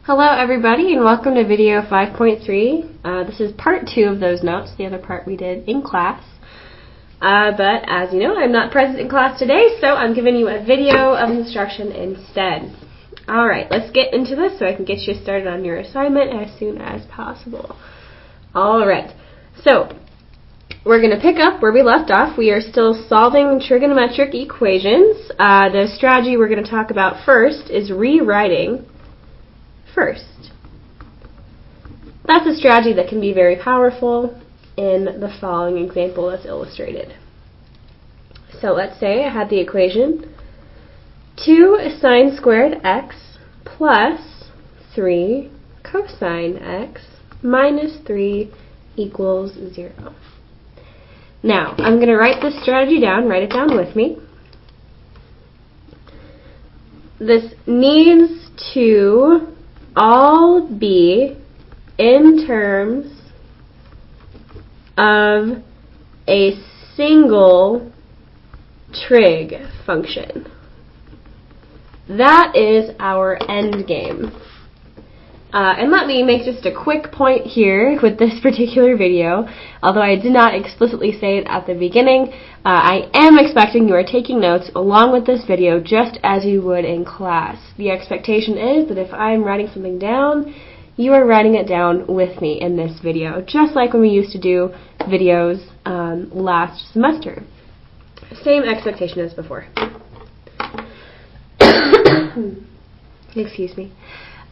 Hello everybody and welcome to video 5.3. This is part 2 of those notes, the other part we did in class. But as you know, I'm not present in class today, so I'm giving you a video of instruction instead. Alright, let's get into this so I can get you started on your assignment as soon as possible. Alright, so we're going to pick up where we left off. We are still solving trigonometric equations. The strategy we're going to talk about first is rewriting first. That's a strategy that can be very powerful in the following example as illustrated. So let's say I had the equation 2 sine squared x plus 3 cosine x minus 3 equals 0. Now, I'm going to write this strategy down. Write it down with me. This needs to all be in terms of a single trig function. That is our end game. And let me make just a quick point here with this particular video. Although I did not explicitly say it at the beginning, I am expecting you are taking notes along with this video just as you would in class. The expectation is that if I'm writing something down, you are writing it down with me in this video, just like when we used to do videos last semester. Same expectation as before. Excuse me.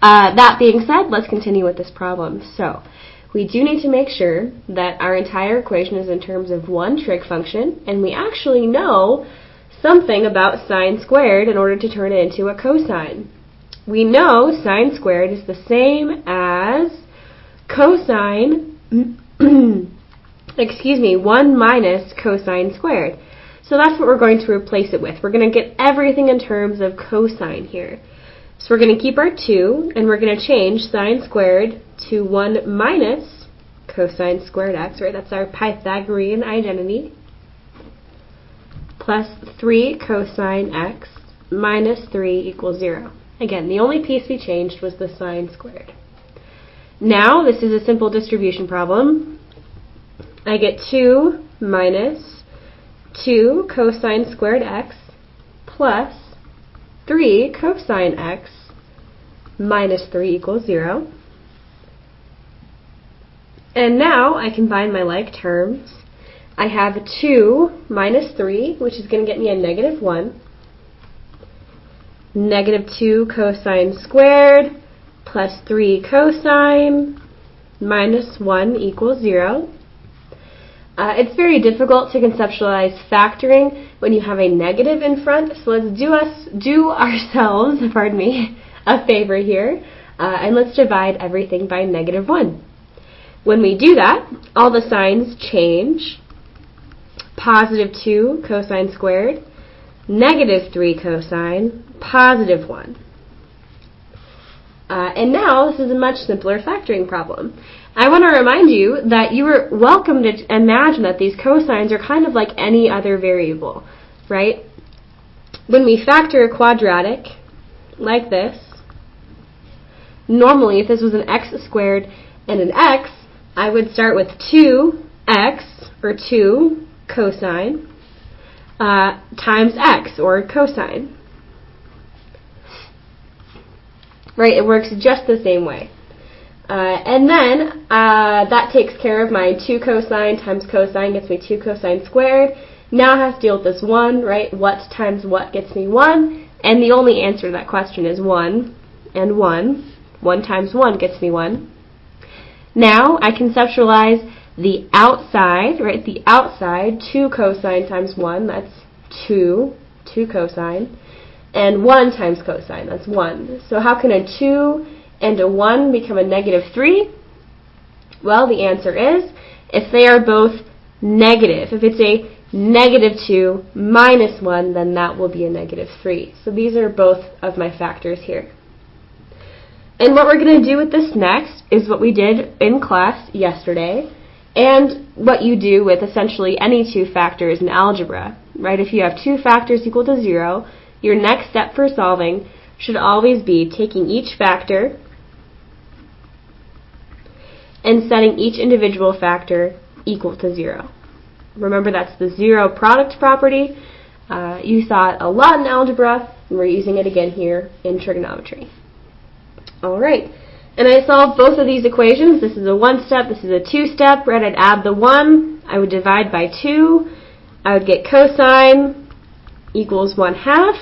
That being said, let's continue with this problem. So, we do need to make sure that our entire equation is in terms of one trig function, and we actually know something about sine squared in order to turn it into a cosine. We know sine squared is the same as cosine, 1 minus cosine squared. So that's what we're going to replace it with. We're going to get everything in terms of cosine here. So we're going to keep our 2, and we're going to change sine squared to 1 minus cosine squared x, right? That's our Pythagorean identity, plus 3 cosine x minus 3 equals 0. Again, the only piece we changed was the sine squared. Now, this is a simple distribution problem. I get 2 minus 2 cosine squared x plus 3 cosine x minus 3 equals 0. And now I combine my like terms. I have 2 minus 3, which is going to get me a negative 1. Negative 2 cosine squared plus 3 cosine minus 1 equals 0. It's very difficult to conceptualize factoring when you have a negative in front, so let's do ourselves a favor here, and let's divide everything by negative 1. When we do that, all the signs change. Positive 2 cosine squared, negative 3 cosine, positive 1. And now this is a much simpler factoring problem. I want to remind you that you are welcome to imagine that these cosines are kind of like any other variable, right? When we factor a quadratic like this, normally if this was an x squared and an x, I would start with 2x, or 2 cosine, times x, or cosine. Right, it works just the same way. And then that takes care of my 2 cosine times cosine gets me 2 cosine squared. Now I have to deal with this 1, right? What times what gets me 1? And the only answer to that question is 1 and 1. 1 times 1 gets me 1. Now I conceptualize the outside, right? The outside, 2 cosine times 1, that's 2 cosine. And 1 times cosine, that's 1. So how can a 2 and a 1 become a negative 3? Well, the answer is if they are both negative. If it's a negative 2 minus 1, then that will be a negative 3. So these are both of my factors here. And what we're going to do with this next is what we did in class yesterday, and what you do with essentially any 2 factors in algebra, right? If you have 2 factors equal to 0, your next step for solving should always be taking each factor and setting each individual factor equal to 0. Remember, that's the zero product property. You saw it a lot in algebra, and we're using it again here in trigonometry. All right, and I solved both of these equations. This is a one-step, this is a two-step. Right, I'd add the 1, I would divide by 2, I would get cosine equals 1/2.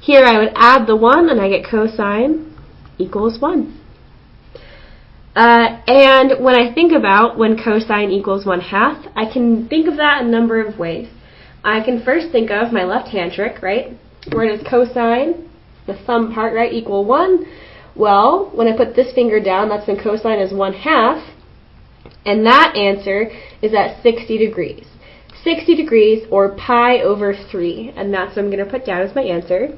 Here I would add the 1, and I get cosine equals 1. And when I think about when cosine equals 1/2, I can think of that a number of ways. I can first think of my left-hand trick, right? Where does cosine, the thumb part, right, equal 1? Well, when I put this finger down, that's when cosine is 1/2, and that answer is at 60 degrees. 60 degrees, or pi over 3, and that's what I'm going to put down as my answer.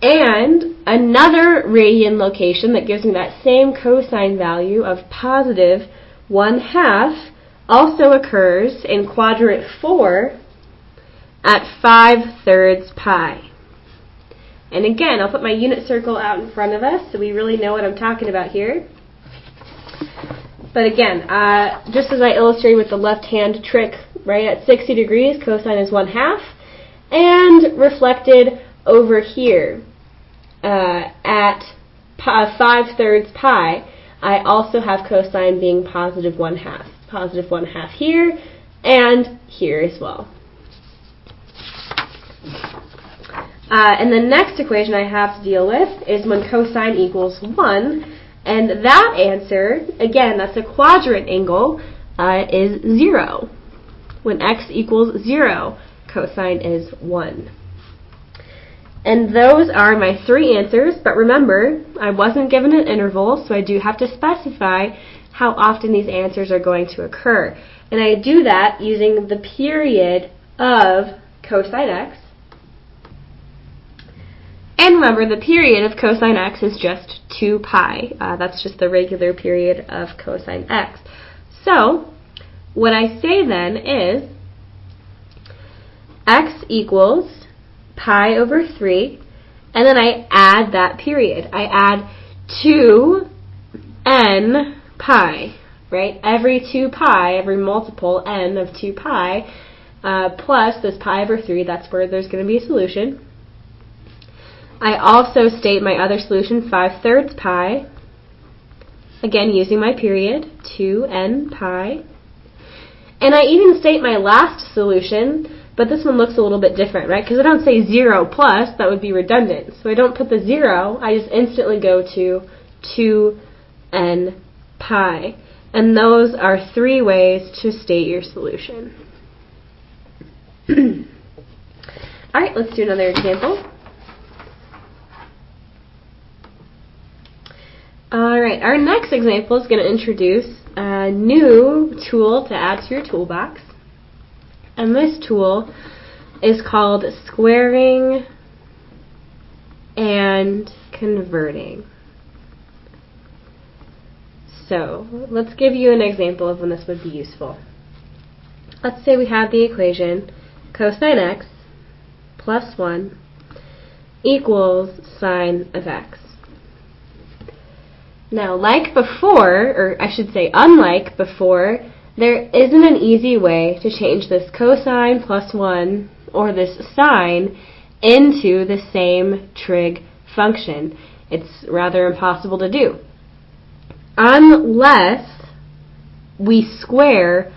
And another radian location that gives me that same cosine value of positive 1/2 also occurs in quadrant 4 at 5/3 pi. And again, I'll put my unit circle out in front of us so we really know what I'm talking about here. But again, just as I illustrated with the left-hand trick, right, at 60 degrees, cosine is 1/2, and reflected over here at 5/3 pi, I also have cosine being positive 1/2. Positive 1/2 here, and here as well. And the next equation I have to deal with is when cosine equals 1, and that answer, again, that's a quadrant angle, is 0. When x equals 0, cosine is 1. And those are my 3 answers, but remember, I wasn't given an interval, so I do have to specify how often these answers are going to occur. And I do that using the period of cosine x. And remember, the period of cosine x is just 2 pi. That's just the regular period of cosine x. So, what I say then is x equals pi over 3, and then I add that period. I add 2n pi, right? Every 2 pi, every multiple n of 2 pi, plus this pi over 3, that's where there's going to be a solution. I also state my other solution, 5/3 pi, again using my period, 2n pi. And I even state my last solution, but this one looks a little bit different, right? Because I don't say 0 plus, that would be redundant. So I don't put the 0, I just instantly go to 2n pi. And those are 3 ways to state your solution. Alright, let's do another example. Alright, our next example is going to introduce a new tool to add to your toolbox. And this tool is called squaring and converting. So, let's give you an example of when this would be useful. Let's say we have the equation cosine x plus 1 equals sine of x. Now, like before, or I should say unlike before, there isn't an easy way to change this cosine plus 1 or this sine into the same trig function. It's rather impossible to do, unless we square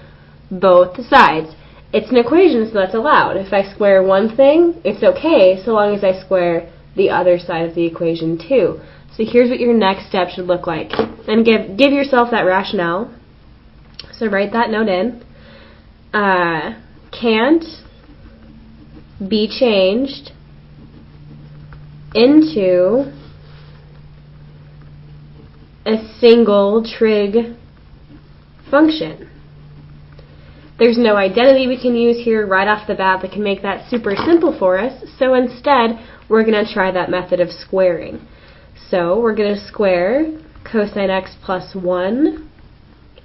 both sides. It's an equation, so that's allowed. If I square one thing, it's okay, so long as I square the other side of the equation too. So here's what your next step should look like. And give yourself that rationale. So write that note in. Can't be changed into a single trig function. There's no identity we can use here right off the bat that can make that super simple for us. So instead, we're going to try that method of squaring. So we're going to square cosine x plus 1,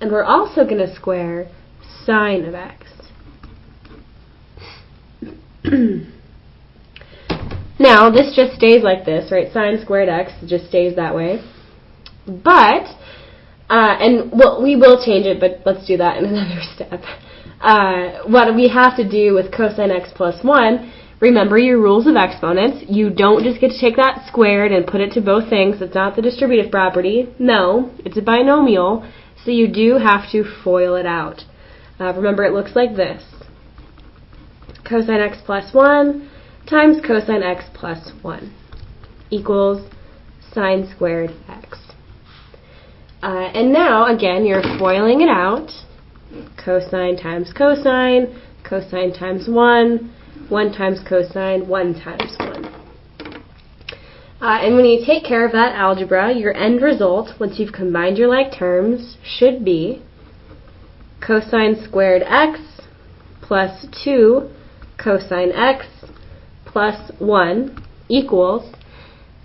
and we're also going to square sine of x. Now, this just stays like this, right? Sine squared x just stays that way. But, we will change it, but let's do that in another step. What we have to do with cosine x plus 1, remember your rules of exponents. You don't just get to take that squared and put it to both things. It's not the distributive property. No, it's a binomial, so you do have to FOIL it out. Remember, it looks like this. Cosine x plus 1 times cosine x plus 1 equals sine squared x. And now, again, you're FOILing it out. Cosine times cosine, cosine times 1, 1 times cosine, 1 times 1. And when you take care of that algebra, your end result, once you've combined your like terms, should be cosine squared x plus 2 cosine x plus 1 equals,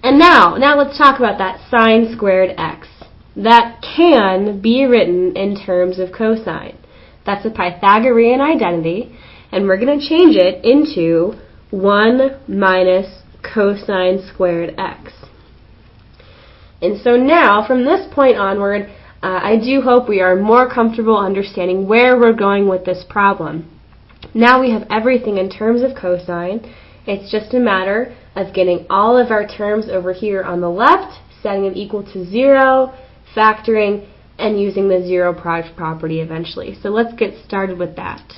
and now let's talk about that sine squared x. That can be written in terms of cosine. That's a Pythagorean identity, and we're going to change it into 1 minus cosine squared x. And so now, from this point onward, I do hope we are more comfortable understanding where we're going with this problem. Now we have everything in terms of cosine. It's just a matter of getting all of our terms over here on the left, setting them equal to 0, factoring, and using the zero product property eventually. So let's get started with that.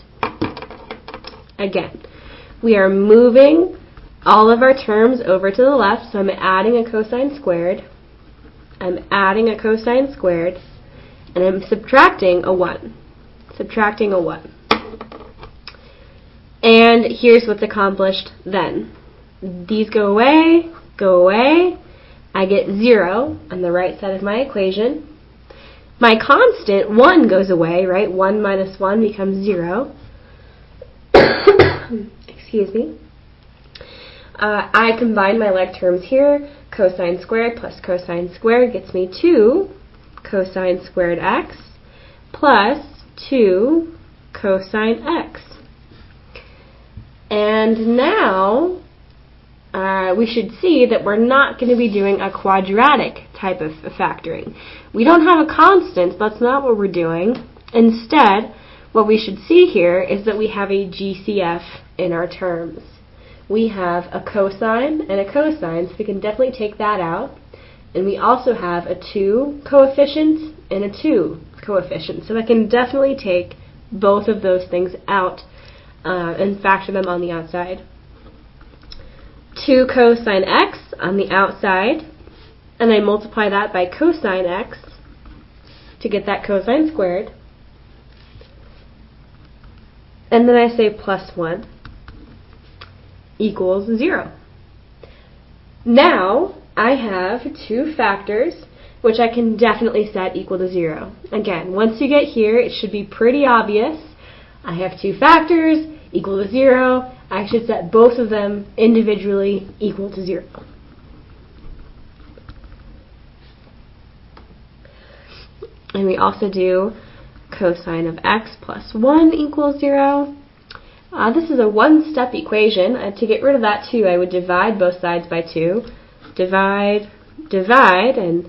Again, we are moving all of our terms over to the left, so I'm adding a cosine squared, I'm adding a cosine squared, and I'm subtracting a 1. Subtracting a 1. And here's what's accomplished then. These go away, I get 0 on the right side of my equation. My constant, 1, goes away, right? 1 minus 1 becomes 0. Excuse me. I combine my like terms here. Cosine squared plus cosine squared gets me 2 cosine squared x plus 2 cosine x. And now we should see that we're not going to be doing a quadratic type of factoring. We don't have a constant. That's not what we're doing. Instead, what we should see here is that we have a GCF in our terms. We have a cosine and a cosine, so we can definitely take that out. And we also have a 2 coefficient and a 2 coefficient. So I can definitely take both of those things out and factor them on the outside. 2 cosine x on the outside, and I multiply that by cosine x to get that cosine squared. And then I say plus 1 equals 0. Now I have 2 factors which I can definitely set equal to 0. Again, once you get here, it should be pretty obvious. I have 2 factors equal to 0. I should set both of them individually equal to 0. And we also do cosine of x plus 1 equals 0. This is a one-step equation. To get rid of that 2, I would divide both sides by 2. Divide, and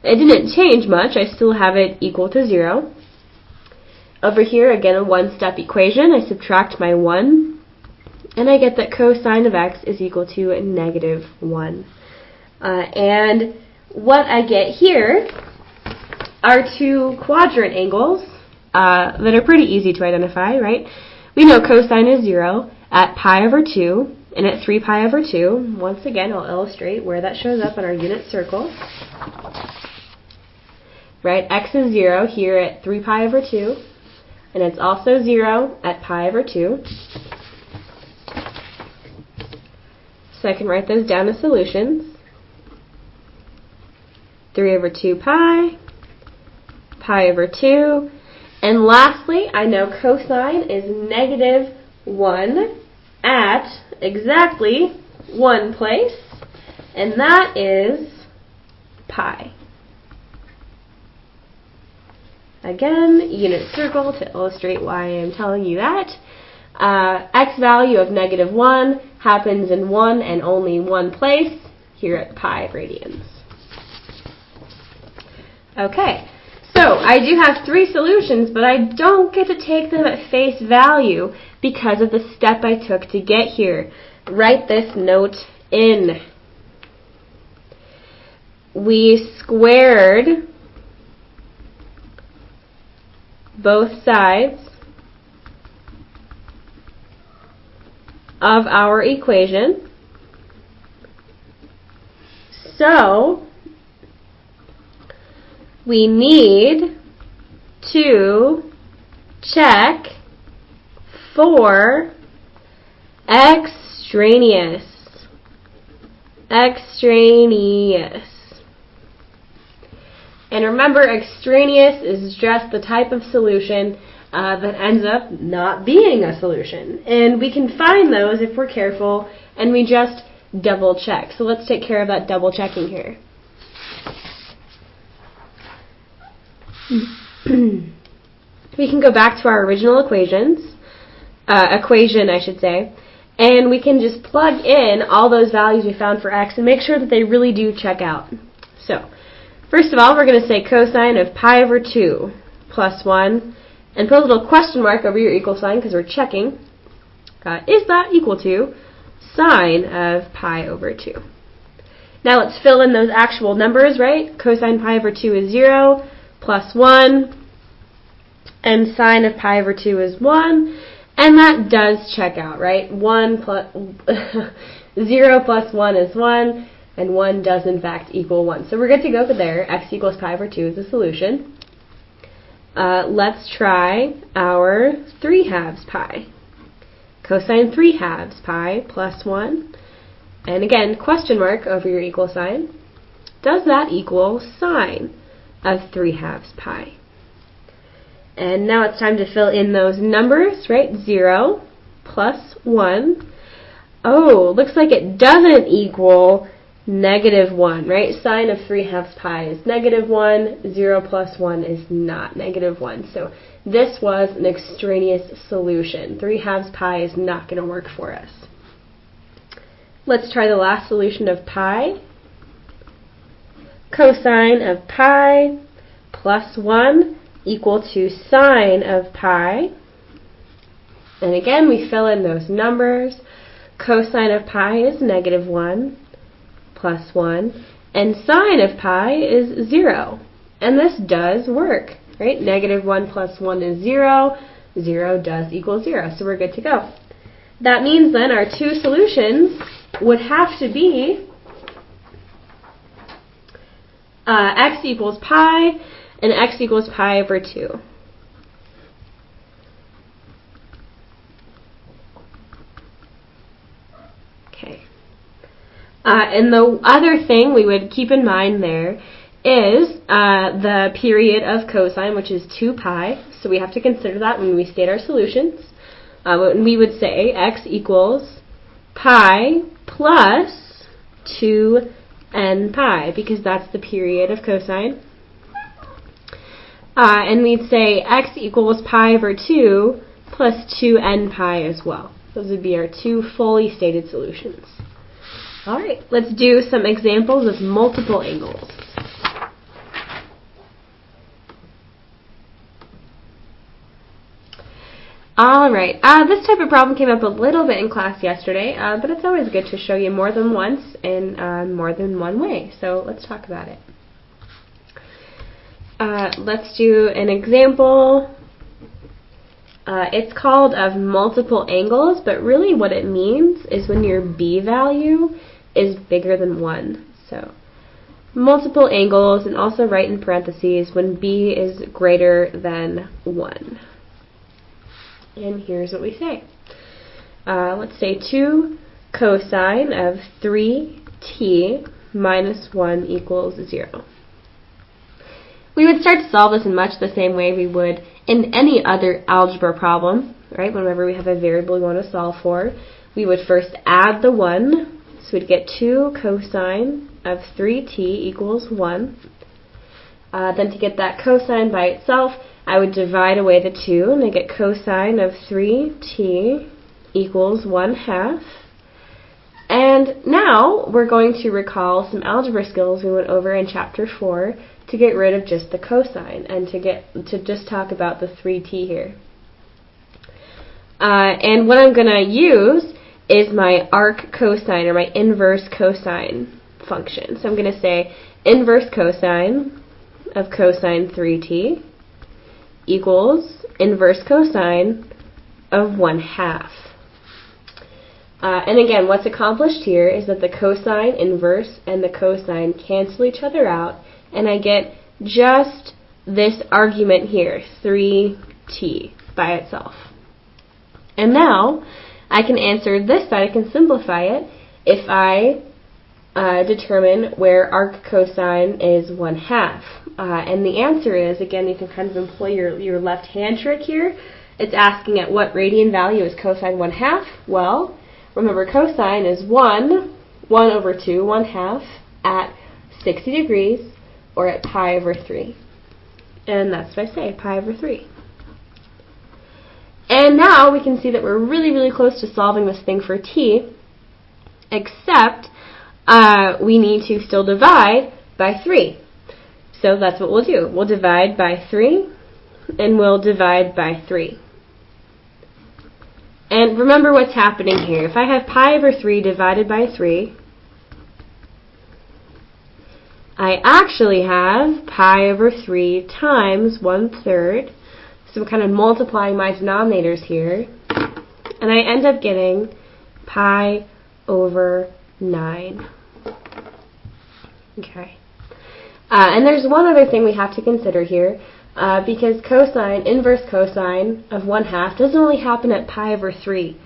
it didn't change much. I still have it equal to 0. Over here, again, a one-step equation. I subtract my 1, and I get that cosine of x is equal to negative 1. And what I get here are 2 quadrant angles that are pretty easy to identify, right? We know cosine is 0 at pi over 2 and at 3 pi over 2. Once again, I'll illustrate where that shows up on our unit circle. Right, x is 0 here at 3 pi over 2, and it's also 0 at pi over 2. So I can write those down as solutions. 3 over 2 pi, pi over 2, and lastly, I know cosine is negative 1 at exactly one place, and that is pi. Again, unit circle to illustrate why I'm telling you that. X value of negative 1, happens in one and only one place, here at pi radians. Okay, so I do have 3 solutions, but I don't get to take them at face value because of the step I took to get here. Write this note in. We squared both sides of our equation. So we need to check for extraneous. And remember, extraneous is just the type of solution that ends up not being a solution. And we can find those if we're careful and we just double check. So let's take care of that double checking here. We can go back to our original equation, I should say, and we can just plug in all those values we found for x and make sure that they really do check out. So, first of all, we're going to say cosine of pi over 2 plus 1, and put a little question mark over your equal sign because we're checking. Is that equal to sine of pi over 2? Now let's fill in those actual numbers, right? Cosine pi over 2 is 0, plus 1, and sine of pi over 2 is 1, and that does check out, right? 0 plus 1 is 1, and 1 does in fact equal 1. So we're good to go there. X equals pi over 2 is the solution. Let's try our 3/2 pi. Cosine 3/2 pi plus 1, and again, question mark over your equal sign. Does that equal sine of 3/2 pi? And now it's time to fill in those numbers, right? 0 plus 1. Oh, looks like it doesn't equal -1, right? Sine of 3/2 pi is -1. 0 plus 1 is not -1. So this was an extraneous solution. 3/2 pi is not going to work for us. Let's try the last solution of pi. Cosine of pi plus 1 equal to sine of pi. And again, we fill in those numbers. Cosine of pi is -1 plus 1, and sine of pi is 0. And this does work, right? -1 plus 1 is 0. 0 does equal 0, so we're good to go. That means then our 2 solutions would have to be x equals pi and x equals pi over 2. Okay. And the other thing we would keep in mind there is the period of cosine, which is 2 pi. So we have to consider that when we state our solutions. We would say x equals pi plus 2n pi, because that's the period of cosine. And we'd say x equals pi over 2 plus 2n pi as well. Those would be our 2 fully stated solutions. Alright, let's do some examples of multiple angles. Alright, this type of problem came up a little bit in class yesterday, but it's always good to show you more than once in more than one way. So let's talk about it. Let's do an example. It's called of multiple angles, but really what it means is when your b value is bigger than 1. So multiple angles, and also write in parentheses when b is greater than 1. And here's what we say. Let's say 2 cosine of 3t minus 1 equals 0. We would start to solve this in much the same way we would in any other algebra problem, right? Whenever we have a variable we want to solve for, we would first add the 1. So we'd get 2 cosine of 3t equals 1. Then to get that cosine by itself, I would divide away the 2, and I get cosine of 3t equals 1/2. And now we're going to recall some algebra skills we went over in Chapter 4 to get rid of just the cosine and to just talk about the 3t here. And what I'm going to use is my arc cosine, or my inverse cosine function. So I'm going to say inverse cosine of cosine 3t equals inverse cosine of 1/2. And again, what's accomplished here is that the cosine inverse and the cosine cancel each other out, and I get just this argument here, 3t, by itself. And now I can answer this side, I can simplify it, if I determine where arc cosine is 1/2. And the answer is, again, you can kind of employ your left hand trick here. It's asking at what radian value is cosine 1/2? Well, remember, cosine is 1 over 2, 1/2, at 60 degrees, or at pi over 3. And that's what I say, pi over 3. And now we can see that we're really, really close to solving this thing for t, except we need to still divide by 3. So that's what we'll do. We'll divide by 3, and we'll divide by 3. And remember what's happening here. If I have pi over 3 divided by 3, I actually have pi over 3 times 1/3. So I'm kind of multiplying my denominators here. And I end up getting pi over 9. Okay. And there's one other thing we have to consider here. Because cosine, inverse cosine of 1/2 doesn't only happen at pi over 3.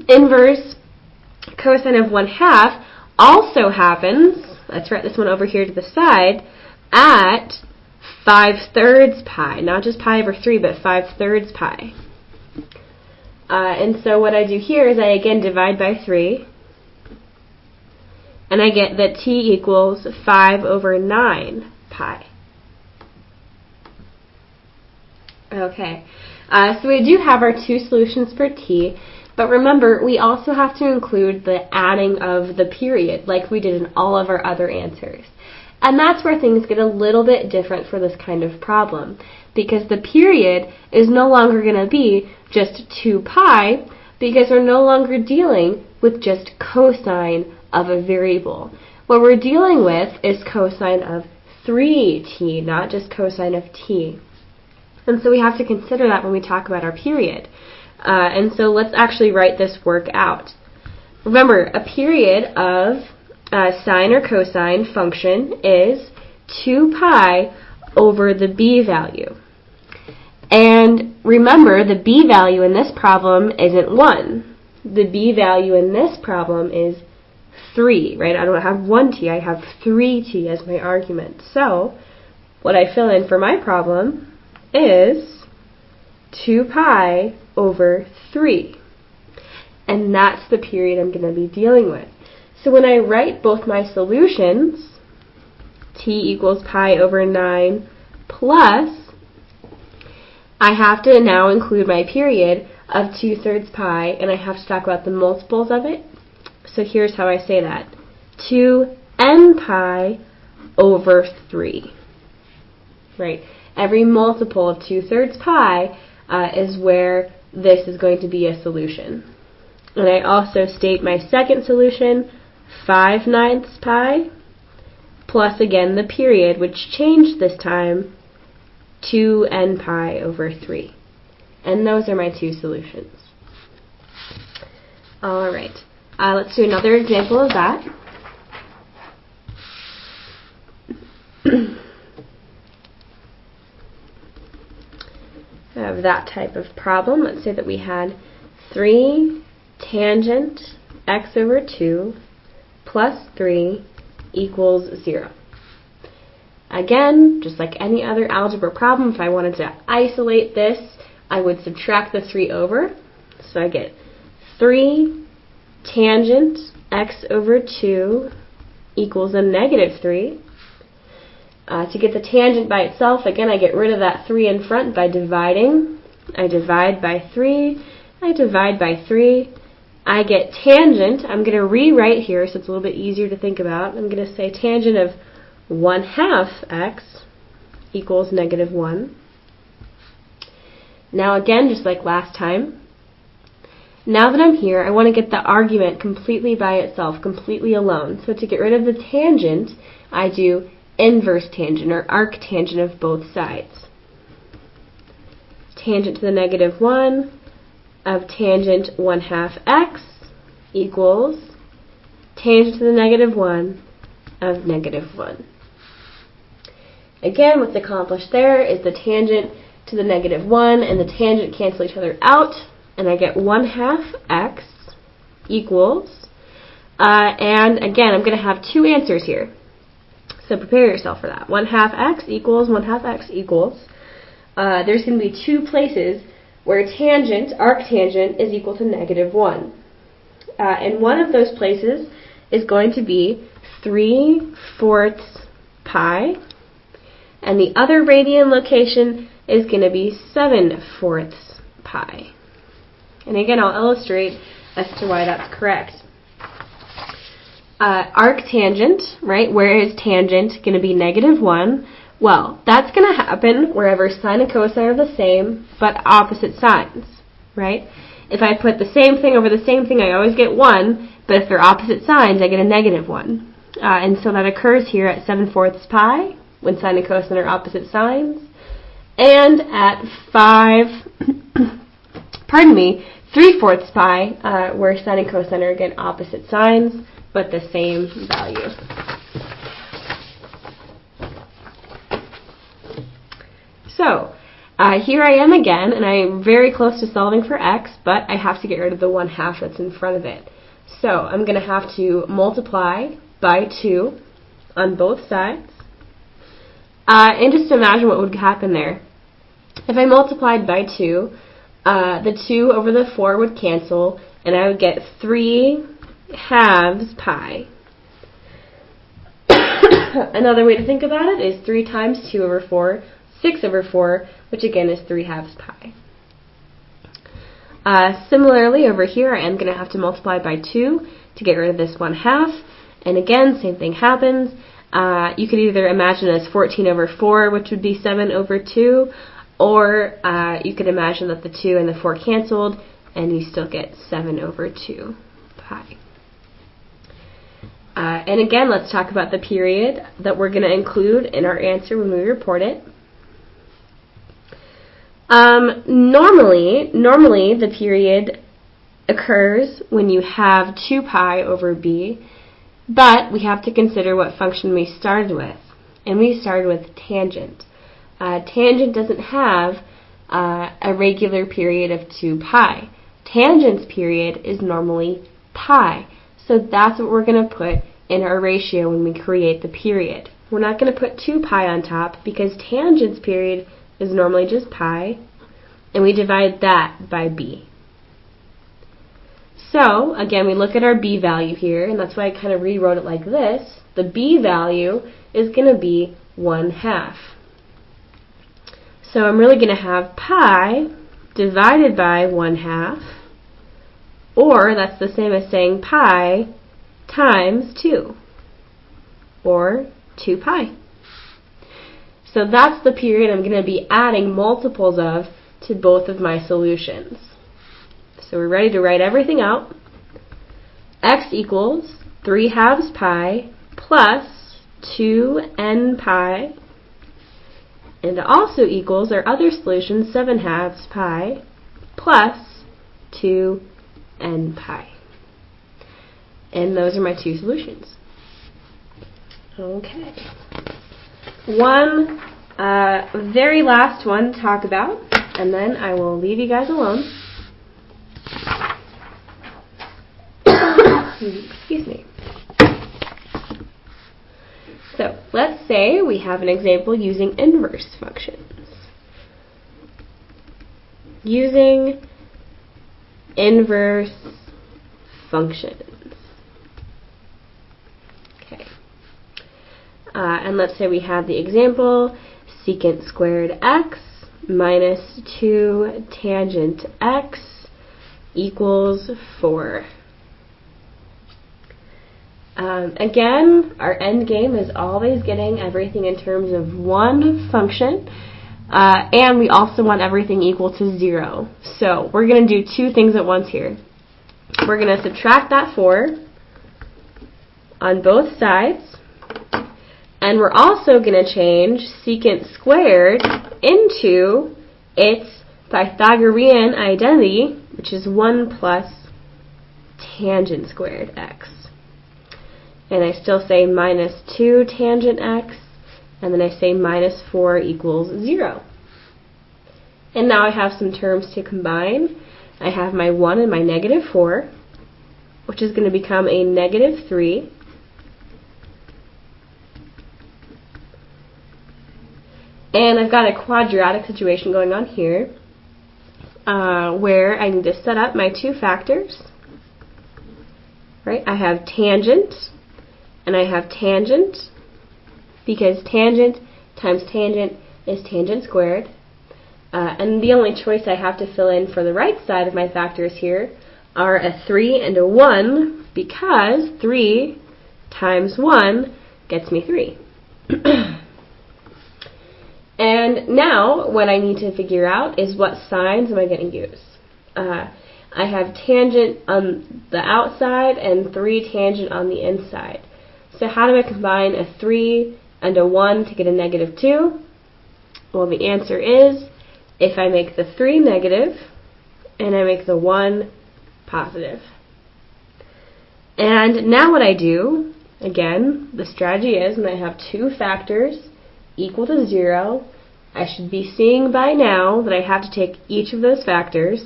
Inverse cosine of 1/2 also happens, let's write this one over here to the side, at 5/3 pi. Not just pi over 3, but 5/3 pi. And so what I do here is I again divide by 3. And I get that t equals 5 over 9 pi. Okay, so we do have our two solutions for t, but remember, we also have to include the adding of the period, like we did in all of our other answers. And that's where things get a little bit different for this kind of problem, because the period is no longer going to be just 2 pi, because we're no longer dealing with just cosine of a variable. What we're dealing with is cosine of 3t, not just cosine of t. And so we have to consider that when we talk about our period. And so let's actually write this work out. Remember, a period of sine or cosine function is 2 pi over the b value. And remember, the b value in this problem isn't 1. The b value in this problem is 3, right? I don't have 1t, I have 3t as my argument. So what I fill in for my problem is 2 pi over 3. And that's the period I'm going to be dealing with. So when I write both my solutions, t equals pi over 9 plus, I have to now include my period of 2/3 pi, and I have to talk about the multiples of it. So here's how I say that. 2n pi over 3. Right? Every multiple of 2/3 pi is where this is going to be a solution. And I also state my second solution, 5/9 pi, plus again the period, which changed this time, 2n pi over 3. And those are my two solutions. Alright, let's do another example of that. Of that type of problem. Let's say that we had 3 tangent x over 2 plus 3 equals 0. Again, just like any other algebra problem, if I wanted to isolate this, I would subtract the 3 over. So I get 3 tangent x over 2 equals a negative 3. To get the tangent by itself, again, I get rid of that 3 in front by dividing. I divide by 3, I divide by 3, I get tangent. I'm going to rewrite here so it's a little bit easier to think about. I'm going to say tangent of 1/2 x equals -1. Now again, just like last time, now that I'm here, I want to get the argument completely by itself, completely alone. So to get rid of the tangent, I do inverse tangent, or arctangent of both sides. Tangent to the -1 of tangent 1/2 x equals tangent to the -1 of -1. Again, what's accomplished there is the tangent to the -1 and the tangent cancel each other out, and I get 1/2 x equals, and again, I'm going to have two answers here. So prepare yourself for that. 1/2 x equals, 1/2 x equals. There's going to be two places where tangent, arctangent, is equal to -1. And one of those places is going to be 3/4 pi, and the other radian location is going to be 7/4 pi. And again, I'll illustrate as to why that's correct. Arctangent, right, where is tangent going to be -1? Well, that's going to happen wherever sine and cosine are the same, but opposite signs, right? If I put the same thing over the same thing, I always get 1, but if they're opposite signs, I get a -1. And so that occurs here at 7/4 pi, when sine and cosine are opposite signs, and at 3/4 pi, where sine and cosine are again opposite signs, but the same value. So, here I am again, and I'm very close to solving for x, but I have to get rid of the 1/2 that's in front of it. So, I'm going to have to multiply by 2 on both sides. And just imagine what would happen there. If I multiplied by 2, the 2 over the 4 would cancel, and I would get 3/2 pi. Another way to think about it is 3 times 2 over 4, 6/4, which again is 3/2 pi. Similarly, over here, I am going to have to multiply by 2 to get rid of this 1/2. And again, same thing happens. You could either imagine as 14/4, which would be 7/2, or you could imagine that the 2 and the 4 canceled, and you still get 7/2 pi. And again, let's talk about the period that we're going to include in our answer when we report it. Normally the period occurs when you have 2 pi over b, but we have to consider what function we started with, and we started with tangent. Tangent doesn't have a regular period of 2 pi. Tangent's period is normally pi, so that's what we're going to put in our ratio when we create the period. We're not going to put 2 pi on top because tangent's period is normally just pi, and we divide that by b. So, again, we look at our b value here, and that's why I kind of rewrote it like this. The b value is going to be 1/2. So I'm really going to have pi divided by 1/2, or that's the same as saying pi times 2, or 2 pi. So that's the period I'm going to be adding multiples of to both of my solutions. So we're ready to write everything out. X equals 3/2 pi plus 2n pi, and it also equals our other solution, 7/2 pi plus 2n pi. And those are my two solutions. Okay. One very last one to talk about, and then I will leave you guys alone. Excuse me. So let's say we have an example using inverse functions. Using inverse functions. Okay. And let's say we have the example secant squared x minus 2 tangent x equals 4. Again, our end game is always getting everything in terms of one function, and we also want everything equal to 0. So we're going to do two things at once here. We're going to subtract that 4 on both sides, and we're also going to change secant squared into its Pythagorean identity, which is 1 plus tangent squared x. And I still say minus 2 tangent x, and then I say minus 4 equals 0. And now I have some terms to combine. I have my 1 and my negative 4, which is going to become a negative 3. And I've got a quadratic situation going on here, where I need to set up my two factors. Right? I have tangent, and I have tangent, because tangent times tangent is tangent squared. And the only choice I have to fill in for the right side of my factors here are a 3 and a 1, because 3 times 1 gets me 3. And now what I need to figure out is what signs am I going to use. I have tangent on the outside and 3 tangent on the inside. So how do I combine a 3 and a 1 to get a negative 2? Well, the answer is if I make the 3 negative and I make the 1 positive. And now what I do, again, the strategy is when I have two factors equal to 0, I should be seeing by now that I have to take each of those factors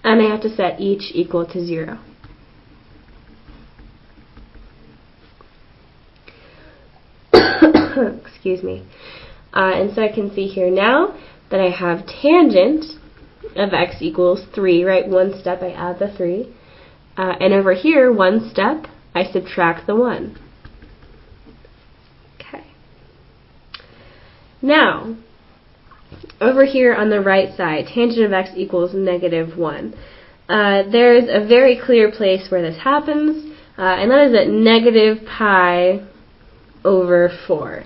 and I have to set each equal to 0. Excuse me. And so I can see here now that I have tangent of x equals 3, right? One step I add the 3. And over here, one step, I subtract the 1. Okay. Now, over here on the right side, tangent of x equals negative 1. There's a very clear place where this happens, and that is at negative pi over 4.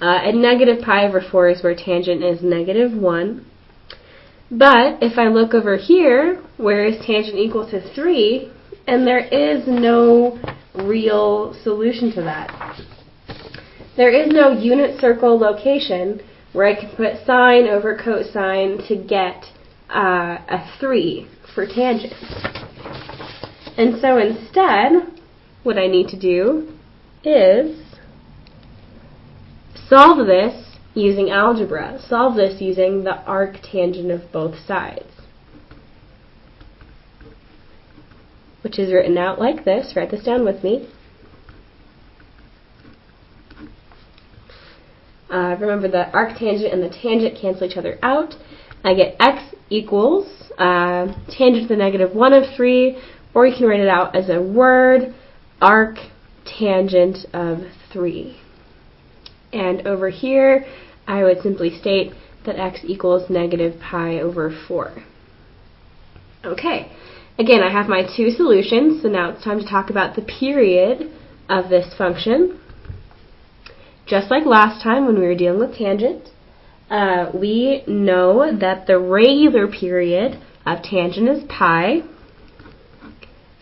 At negative pi over 4 is where tangent is negative 1. But if I look over here, where is tangent equal to 3, and there is no real solution to that. There is no unit circle location where I can put sine over cosine to get a 3 for tangent. And so instead, what I need to do is solve this using algebra. Solve this using the arctangent of both sides, which is written out like this. Write this down with me. Remember the arctangent and the tangent cancel each other out. I get x equals tangent to the negative 1 of 3, or you can write it out as a word, arctangent of 3. And over here, I would simply state that x equals negative pi over 4. Okay, again, I have my two solutions, so now it's time to talk about the period of this function. Just like last time when we were dealing with tangent, we know that the regular period of tangent is pi,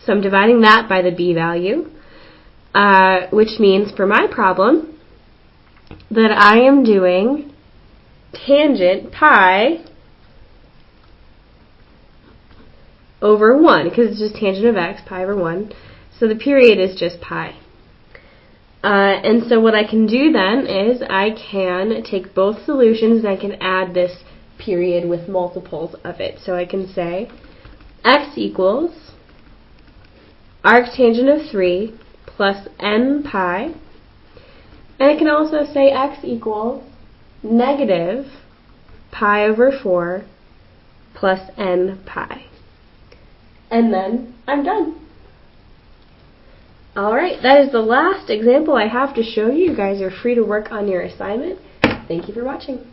so I'm dividing that by the b value, which means for my problem, that I am doing tangent pi over 1, because it's just tangent of x, pi over 1. So the period is just pi. And so what I can do then is I can take both solutions and I can add this period with multiples of it. So I can say x equals arctangent of 3 plus n pi. And I can also say x equals negative pi over 4 plus n pi. And then I'm done. Alright, that is the last example I have to show you. You guys are free to work on your assignment. Thank you for watching.